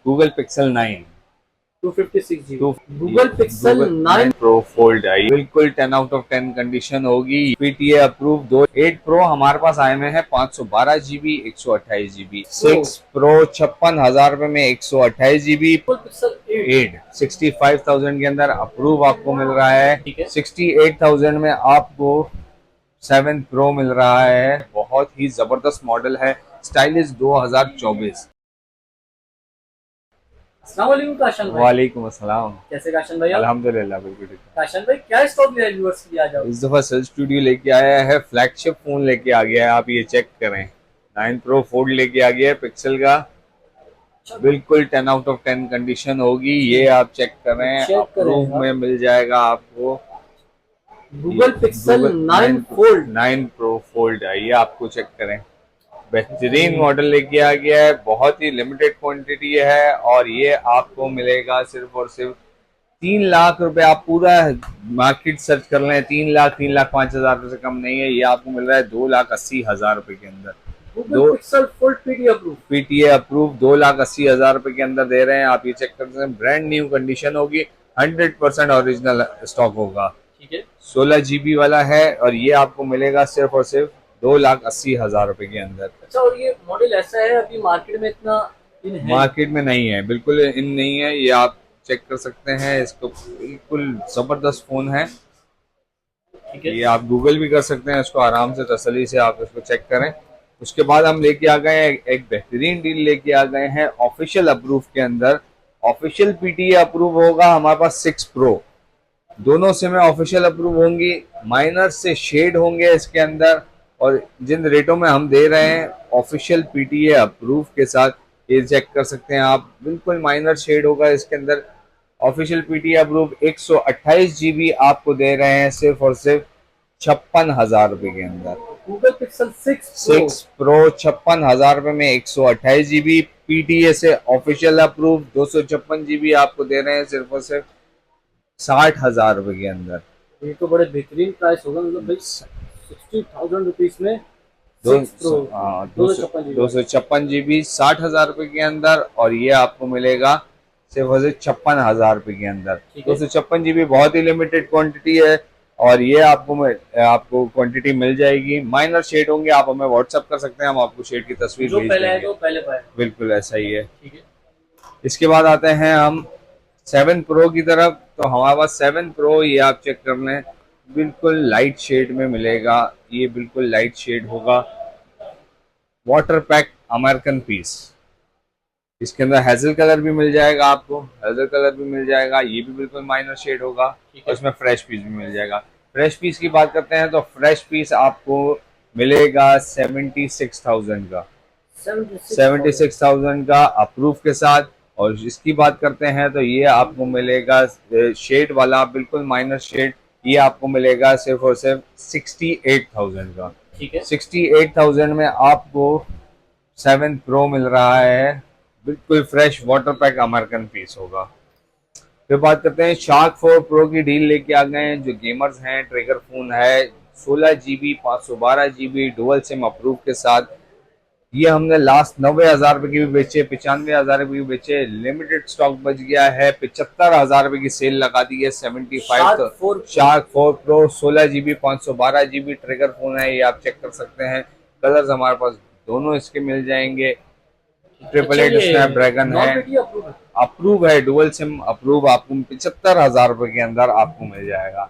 Google Pixel 9 256 GB Google Pixel 9 pro fold आई, बिल्कुल 10 out of 10 condition होगी। PTA approve. दो 8 प्रो हमारे पास आए हुए हैं 512 GB 128 GB। 6 प्रो 56,000 रुपए में 128 GB। गूगल पिक्सल 8 65,000 के अंदर अप्रूव आपको मिल रहा है। ठीक है। 68,000 में आपको 7 प्रो मिल रहा है। बहुत ही जबरदस्त मॉडल है, स्टाइलिश 2024। अस्सलाम वालेकुम काशन भाई। वालेकुम अस्सलाम। कैसे काशन भाई आप? अल्हम्दुलिल्लाह बिल्कुल ठीक है। काशन भाई क्या स्टॉक लिया है व्यूअर्स के लिए आज आप? इस दफा सेल स्टूडियो लेके आया है, फ्लैगशिप फोन लेके आ गया है। आप ये चेक करें, 9 प्रो फोल्ड लेके आ गया है पिक्सल का। बिल्कुल 10 आउट ऑफ 10 कंडीशन होगी। ये आप चेक करें, अप्रूव में मिल जाएगा आपको। Google Pixel 9 fold 9 pro fold है, ये आपको चेक करें। बेहतरीन मॉडल लेके आ गया है, बहुत ही लिमिटेड क्वांटिटी है और ये आपको मिलेगा सिर्फ और सिर्फ 3 लाख रुपए। आप पूरा मार्केट सर्च कर लें, 3 लाख 5,000 रुपए से कम नहीं है। ये आपको मिल रहा है 2,80,000 रुपए के अंदर। Google pixel fold PTA approve 2,80,000 रुपए के अंदर दे रहे हैं। आप ये चेक कर सकते हैं, ब्रांड न्यू कंडीशन होगी, 100% ओरिजिनल स्टॉक होगा। ठीक है। 16 GB वाला है और ये आपको मिलेगा सिर्फ और सिर्फ 2,80,000 रुपए के अंदर। अच्छा, और ये मॉडल ऐसा है अभी मार्केट में इतना इन है? मार्केट में नहीं है, बिल्कुल इन नहीं है। ये आप चेक कर सकते हैं, इसको बिल्कुल जबरदस्त फोन है। ठीक है। ये आप गूगल भी कर सकते हैं, इसको आराम से तसल्ली से आप इसको चेक करें। उसके बाद हम लेके आ गए हैं एक बेहतरीन डील लेके आ गए हैं ऑफिशियल अप्रूव के अंदर। ऑफिशियल पीटीए अप्रूव होगा हमारे पास 6 प्रो, दोनों से में ऑफिशियल अप्रूव होंगी। माइनर से शेड होंगे इसके अंदर, और जिन रेटों में हम दे रहे हैं ऑफिशियल पीटीए अप्रूव के साथ, ये चेक कर सकते हैं आप। बिल्कुल माइनर शेड होगा इसके अंदर। ऑफिशियल पीटीए अप्रूव 128 GB आपको दे रहे हैं सिर्फ और सिर्फ 56,000 रुपए के अंदर। गूगल पिक्सल 6 प्रो 56,000 रुपए में 128 GB। पीटीए से ऑफिशियल अप्रूव 256 GB आपको दे रहे हैं सिर्फ और सिर्फ 60,000 रुपए के अंदर। ये तो बड़े बेहतरीन प्राइस होगा, मतलब भाई 60,000 रुपीज में 256 GB 60,000 रुपए के अंदर, और ये आपको मिलेगा सिर्फ और सिर्फ 56,000 रुपए के अंदर। 256 GB बहुत ही लिमिटेड क्वांटिटी है और ये आपको क्वांटिटी मिल जाएगी। माइनर शेड होंगे, आप हमें व्हाट्सएप कर सकते हैं, हम आपको शेड की तस्वीर भेज देंगे। जो पहले पाए बिल्कुल ऐसा ही है। ठीक है। इसके बाद आते हैं हम 7 प्रो की तरफ। तो हमारे पास 7 प्रो, ये आप चेक कर लें, बिल्कुल लाइट शेड में मिलेगा। ये बिल्कुल लाइट शेड होगा, वाटर पैक अमेरिकन पीस। इसके अंदर हेजल कलर भी मिल जाएगा आपको, हेजल कलर भी मिल जाएगा। ये भी बिल्कुल माइनर शेड होगा और इसमें फ्रेश पीस भी मिल जाएगा। फ्रेश पीस की बात करते हैं तो फ्रेश पीस आपको मिलेगा 76,000 का, 76,000 का अप्रूव के साथ। और इसकी बात करते हैं तो ये आपको मिलेगा शेड वाला, बिल्कुल माइनर शेड, ये आपको मिलेगा सिर्फ और सिर्फ 68,000 का। ठीक है। 68,000 में आपको 7 प्रो मिल रहा है, बिल्कुल fresh water pack American piece होगा। फिर बात करते हैं शार्क 4 प्रो की डील लेके आ गए हैं। जो गेमर्स हैं, ट्रिगर फोन है, 16 GB 512 GB dual SIM approve के साथ। ये हमने लास्ट 90,000 रुपए की भी बेचे, 95,000 रुपए की बेचे। लिमिटेड स्टॉक बच गया है, 75,000 रुपए की सेल लगा दी है। 75 shark 4 pro 16 GB 512 GB trigger phone है, ये आप चेक कर सकते हैं। कलर्स हमारे पास दोनों इसके मिल जाएंगे। 888 स्नैपड्रैगन है, अप्रूव है, डुअल सिम अप्रूव। आपको 75,000 रुपए के अंदर आपको मिल जाएगा।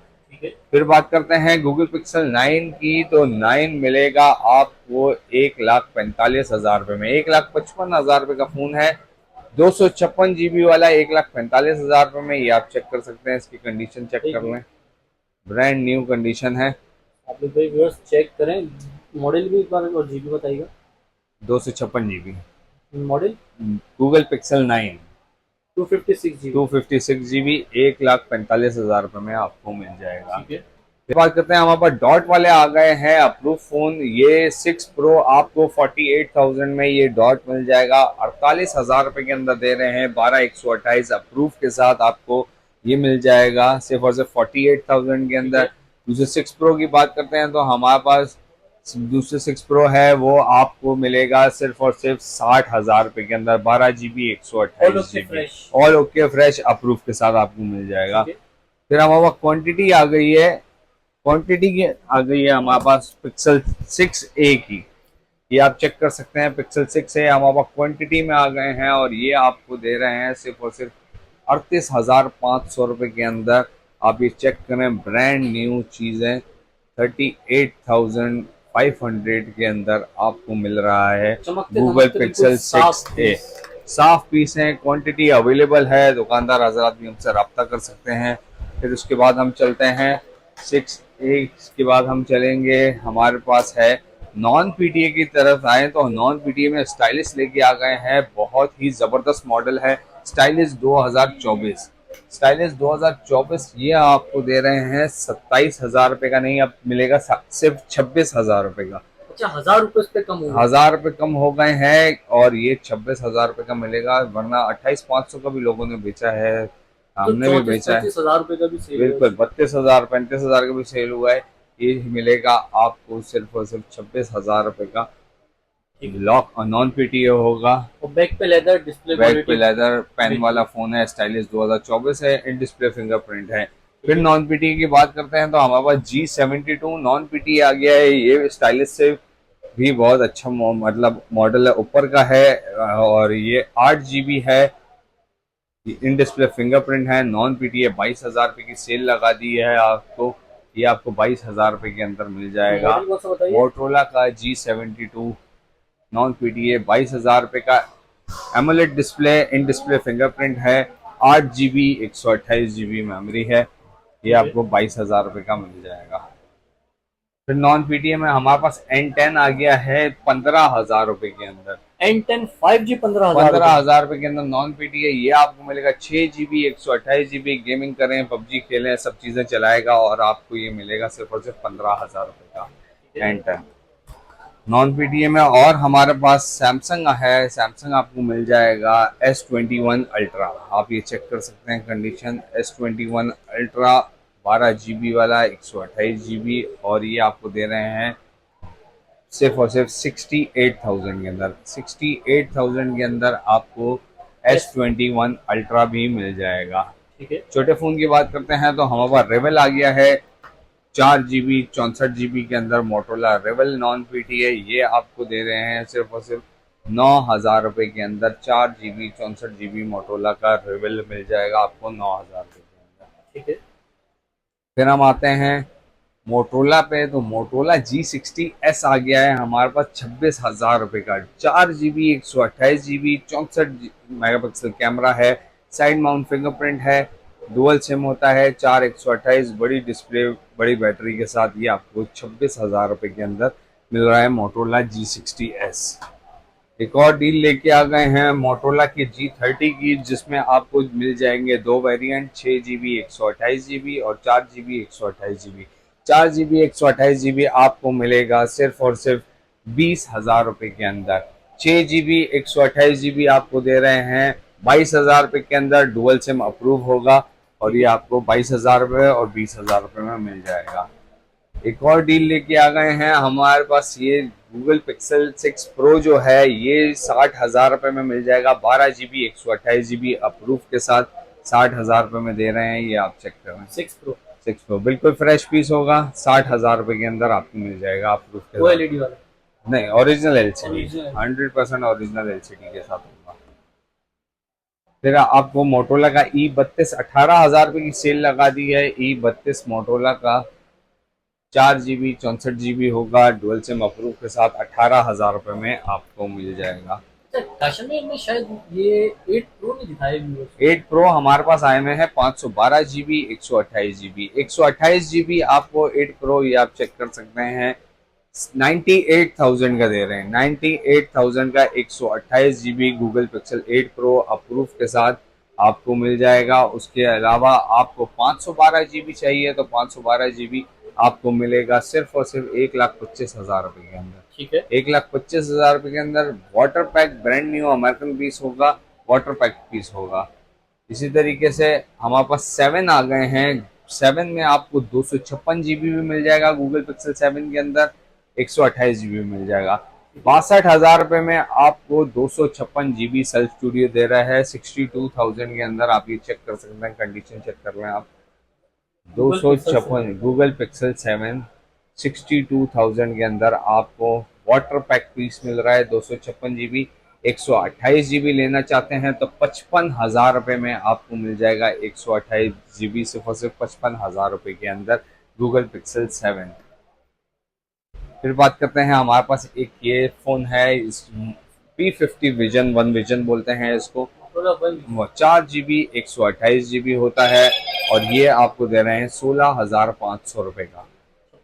फिर बात करते हैं गूगल पिक्सल 9 की। तो 9 मिलेगा आपको 1,45,000 रुपए में, 1,55,000 रुपए का फोन है। 256 GB वाला 1,45,000 रुपए में, ये आप चेक कर सकते हैं। इसकी कंडीशन चेक कर लें, ब्रांड न्यू कंडीशन है। आप लोग भाई व्यूअर्स चेक करें, मॉडल भी एक बार और जीबी बताइएगा। 256 GB model Google Pixel 9 256 GB 1,45,000 रुपए में आपको मिल जाएगा। फिर बात करते हैं, हमारे पास डॉट वाले आ गए हैं अप्रूव फोन। ये 6 प्रो आपको 48,000 में ये डॉट मिल जाएगा। 48,000 रुपए के अंदर दे रहे हैं, 12/128 अप्रूव के साथ आपको ये मिल जाएगा सिर्फ और सिर्फ 48,000 के अंदर। दूसरे 6 प्रो की बात करते हैं तो हमारे पास दूसरे 6 प्रो है वो आपको मिलेगा सिर्फ और सिर्फ 60,000 रुपए के अंदर, 12 GB all 128 okay GB fresh. All okay fresh approve के साथ आपको मिल जाएगा। ठीक है। फिर हमारे पास क्वांटिटी आ गई है, क्वांटिटी की आ गई है हमारे पास पिक्सल 6a की। ये आप चेक कर सकते हैं, पिक्सल 6 है हमारे पास क्वांटिटी में आ गए हैं और ये आपको दे रहे हैं सिर्फ और सिर्फ 38,500 रुपये के अंदर। आप ये चेक करें, ब्रांड न्यू चीज़ें 38,500 के अंदर आपको मिल रहा है चमकते गूगल धमकते बिल्कुल पिक्सल साफ 6a। पीस। साफ पीस है, क्वांटिटी अवेलेबल है, दुकानदार हजरात भी हमसे रब्ता कर सकते हैं। फिर उसके बाद हम चलते हैं 6a के बाद हम चलेंगे, हमारे पास है नॉन पीटीए की तरफ आए तो नॉन पीटीए में स्टाइलिश लेके आ गए हैं, बहुत ही जबरदस्त मॉडल है स्टाइलिश 2024। स्टाइलिश 2024 ये आपको दे रहे हैं 27,000 रुपए का, नहीं अब मिलेगा सिर्फ 26,000 रुपए का। अच्छा, 1000 रुपये पे कम हो गए। 1,000 रुपए कम हो गए हैं और ये 26,000 रुपए का मिलेगा, वरना 28,500 का भी लोगों ने बेचा है, तो हमने भी चौंतीस बेचा है। पैंतीस हजार रुपये का भी सेल है बिल्कुल उसमें। 32,000 35,000 का भी सेल हुआ है। ये मिलेगा आपको सिर्फ और सिर्फ 26,000 रुपए का। ठीक है। लॉक और नॉन पीटीए होगा। और बैक पे लेदर, डिस्प्ले बैक पे क्वालिटी। लेदर, पेन वाला बिल्कुल। फोन है, स्टाइलिश 2024 है, इन डिस्प्ले फिंगरप्रिंट है। फिर नॉन पीटीए की बात करते हैं तो हमारे पास G72 नॉन पीटीए आ गया है। ये स्टाइलिश से भी बहुत अच्छा मतलब मॉडल है, ऊपर का है और ये 8 GB है, इन डिस्प्ले फिंगरप्रिंट है, नॉन पीटीए। 22,000 रुपए की सेल लगा दी है आपको, ये आपको 22,000 रुपए के अंदर मिल जाएगा। मॉडल कौन सा बताइए? मोटरोला का G72 नॉन पीटीए 22,000 रुपए का, AMOLED display, in display fingerprint है, 8 GB 128 GB मेमोरी है, ये ठीक है। आपको 22,000 रुपए का मिल जाएगा। फिर नॉन पीटीए में हमारे पास N10 आ गया है 15,000 रुपए के अंदर। N10 5G 15,000 रुपये। 15,000 रुपए के अंदर नॉन पीटीए, ये आपको मिलेगा 6 GB 128 GB, गेमिंग करें, पबजी खेलें, सब चीजें चलाएगा और आपको ये मिलेगा सिर्फ और सिर्फ 15,000 रुपए का N10 नॉन पीटीए में। और हमारे पास सैमसंग है, सैमसंग आपको मिल जाएगा S21 अल्ट्रा। आप ये चेक कर सकते हैं कंडीशन, S21 अल्ट्रा 12 GB वाला 128 GB, और ये आपको दे रहे हैं सिर्फ और सिर्फ 68,000 के अंदर। 68,000 के अंदर आपको S21 अल्ट्रा भी मिल जाएगा। ठीक है। छोटे फोन की बात करते हैं तो हमारे पास रेवल आ गया है 4 GB 64 GB के अंदर, मोटोला रेवल नॉन पीटीए, ये आपको दे रहे हैं सिर्फ और सिर्फ 9,000 रुपए के अंदर। 4 GB 64 GB मोटोला का रेवल मिल जाएगा आपको 9,000 रुपए के अंदर। ठीक है। फिर हम आते हैं मोटोला पे, तो मोटोला G60S आ गया है हमारे पास 26,000 रुपए का। 4 GB 128 GB 64 मेगापिक्सल कैमरा है, साइड माउंट फिंगरप्रिंट है, डुअल सिम होता है, 4 128 बड़ी डिस्प्ले बड़ी बैटरी के साथ, ये आपको 26,000 रुपए के अंदर मिल रहा है मोटोला G60S। एक और डील लेके आ गए हैं मोटोला की G30 की, जिसमें आपको मिल जाएंगे दो वेरिएंट, 6 GB 128 GB और 4 GB 128 GB। 4 GB 128 GB आपको मिलेगा सिर्फ और सिर्फ 20,000 रुपए के अंदर। 6 GB 128 GB आपको दे रहे हैं 22,000 रुपए के अंदर, डुअल सिम अप्रूव होगा और ये आपको 22,000 रुपए और 20,000 रुपए में मिल जाएगा। एक और डील लेके आ गए हैं हमारे पास, ये गूगल पिक्सल 6 प्रो जो है ये 60,000 रुपए में मिल जाएगा, 12 GB 128 GB अप्रूव के साथ 60,000 रुपए में दे रहे हैं। ये आप चेक करें, 6 प्रो बिल्कुल फ्रेश पीस होगा, 60,000 रुपए के अंदर आपको मिल जाएगा अप्रूव के साथ। OLED वाला। नहीं, original LCD, Original। 100% original LCD के साथ होगा। फिर आपको मोटोला का E32 18,000 रुपए की सेल लगा दी है। E32 मोटोला का 4 GB 64 GB होगा, डुअल सिम अप्रूव के साथ 18,000 रुपए में आपको मिल जाएगा। कश्मीर में शायद ये 8 प्रो नहीं दिखाया व्यूअर्स। 8 प्रो हमारे पास आए हुए हैं 512 GB 128 GB। 128 GB आपको 8 प्रो, ये आप चेक कर सकते हैं 98,000 का दे रहे हैं। 98,000 का 128 GB Google pixel 8 pro approve के साथ आपको मिल जाएगा। उसके अलावा आपको 512 GB चाहिए तो 512 GB आपको मिलेगा सिर्फ और सिर्फ 1,25,000 रुपए के अंदर। ठीक है। 1,25,000 रुपए के अंदर water pack brand new American piece होगा, वाटर पैक पीस होगा। इसी तरीके से हमारे पास 7 आ गए हैं। 7 में आपको 256 GB भी मिल जाएगा गूगल पिक्सल 7 के अंदर, 128 GB मिल जाएगा। 62,000 रुपये में आपको 256 GB सेल्फ स्टूडियो दे रहा है 62,000 के अंदर। आप ये चेक कर सकते हैं, कंडीशन चेक कर लें आप। दो गूगल सौ पिक्सल छप्पन गूगल पिक्सल 7 62,000 के अंदर आपको वाटर पैक पीस मिल रहा है 256 GB। 128 GB लेना चाहते हैं तो 55,000 रुपये में आपको मिल जाएगा 128 GB, सिर्फ और सिर्फ 55,000 रुपये के अंदर गूगल पिक्सल 7। फिर बात करते हैं, हमारे पास एक ये फ़ोन है, इस P50 विजन, वन विजन बोलते हैं इसको। Motorola One, वो 4 GB 128 GB होता है और ये आपको दे रहे हैं 16,500 रुपये का।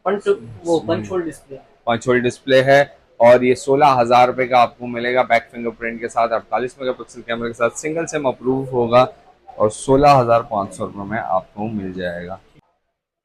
पंच वो punch hole display. 5 hole display है और ये 16,000 रुपये का आपको मिलेगा बैक फिंगरप्रिंट के साथ, 48 मेगापिक्सल कैमरे के साथ, सिंगल सिम अप्रूव होगा और 16,500 रुपये में आपको मिल जाएगा।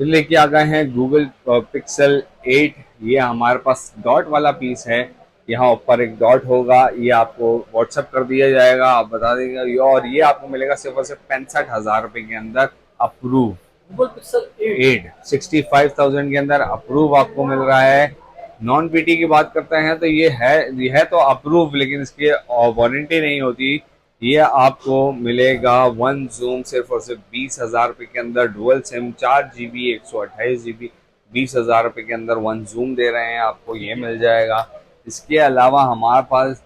फिर लेके आ गए हैं गूगल पिक्सल 8। ये हमारे पास डॉट वाला पीस है, यहाँ ऊपर एक डॉट होगा, ये आपको व्हाट्सएप कर दिया जाएगा, आप बता देंगे ये, और ये आपको मिलेगा सिर्फ और सिर्फ 65,000 रुपये के अंदर अप्रूव। गूगल पिक्सल 8 65,000 के अंदर अप्रूव आपको मिल रहा है। नॉन पीटी की बात करते हैं तो ये है तो अप्रूव, लेकिन इसकी वारंटी नहीं होती। ये आपको मिलेगा वन जूम सिर्फ और सिर्फ 20,000 रुपये के अंदर, डुअल सिम 4 GB 128 GB 20,000 रुपये के अंदर वन जूम दे रहे हैं आपको, ये मिल जाएगा। इसके अलावा हमारे पास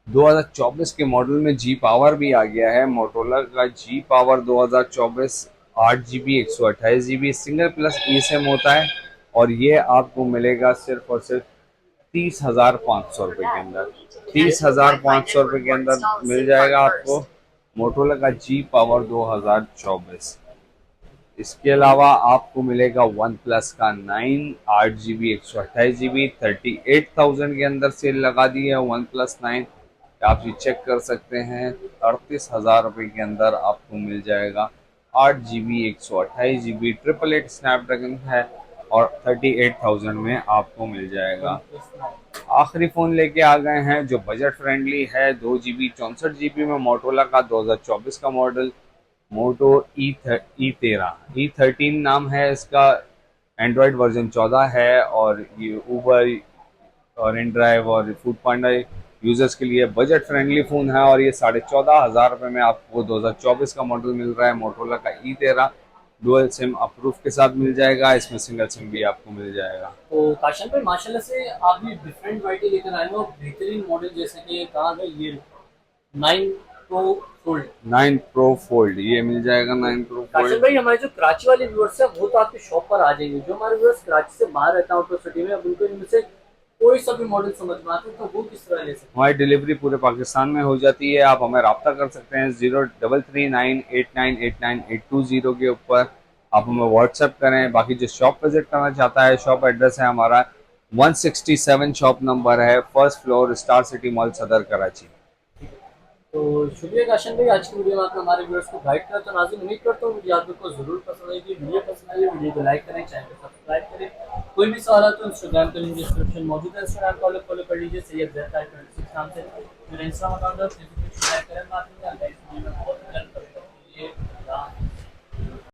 2024 के मॉडल में जी पावर भी आ गया है, मोटोरोला का G power 2024 8 GB 128 GB single plus e SIM होता है और ये आपको मिलेगा सिर्फ और सिर्फ 30,500 रुपये के अंदर। 30,500 रुपये के अंदर मिल जाएगा आपको मोटोरोला का जी पावर 2024। इसके अलावा आपको मिलेगा वन प्लस का 9 8 GB 128 GB 38,000 के अंदर सेल लगा दी है वन प्लस 9। आप ये चेक कर सकते हैं, 38,000 रुपये के अंदर आपको मिल जाएगा 8 GB 128 GB 888 स्नैपड्रैगन है और 38,000 में आपको मिल जाएगा। आखिरी फ़ोन लेके आ गए हैं जो बजट फ्रेंडली है, 2 GB 64 GB में मोटोरोला का 2024 का मॉडल मोटो E13 नाम है इसका। एंड्रॉयड वर्जन 14 है और ये ऊबर और इनड्राइव और फूड पांडा यूजर्स के लिए बजट फ्रेंडली फ़ोन है और ये 14,500 रुपये में आपको 2024 का मॉडल मिल रहा है मोटोरोला का E13। डुअल सिम अप्रूव के साथ मिल जाएगा, इसमें सिंगल सिम भी आपको मिल जाएगा। तो काशन भाई माशाल्लाह से आप भी डिफरेंट वैरायटी लेकर आए हो, बेहतरीन मॉडल, जैसे कि कहा गया ये 9 प्रो फोल्ड। 9 प्रो फोल्ड ये मिल जाएगा, 9 प्रो काशन फोल्ड। भाई हमारे जो कराची वाले व्यूअर्स है वो तो आपकी शॉप पर आ जाएंगे, जो हमारे व्यूअर्स कराची से बाहर रहता है आउट ऑफ सिटी में, अब उनको इनमें से कोई सा भी मॉडल समझ में आता है तो वो किस तरह ले सकते हैं? हमारी डिलीवरी पूरे पाकिस्तान में हो जाती है, आप हमें रब्ता कर सकते हैं 0339898982 के ऊपर, आप हमें व्हाट्सएप करें। बाकी जो शॉप विजिट करना चाहता है, शॉप एड्रेस है हमारा 167 शॉप नंबर है, first floor, star city mall, सदर, कराची। तो शुक्रिया काशन भाई, आज की वीडियो में आपने हमारे व्यूअर्स को गाइड किया। तो नाज़रीन उम्मीद करता हूँ वीडियो आपको जरूर पसंद आएगी। वीडियो पसंद आई वीडियो को लाइक करें, चैनल को सब्सक्राइब करें। कोई भी सवाल है तो इंस्टाग्राम का लिंक डिस्क्रिप्शन मौजूद है, इंस्टाग्राम फॉलो कर लीजिए, सैयद ज़ैद 26 नाम से मेरा इंस्टाग्राम अकाउंट है, फेसबुक पे शेयर करें। बात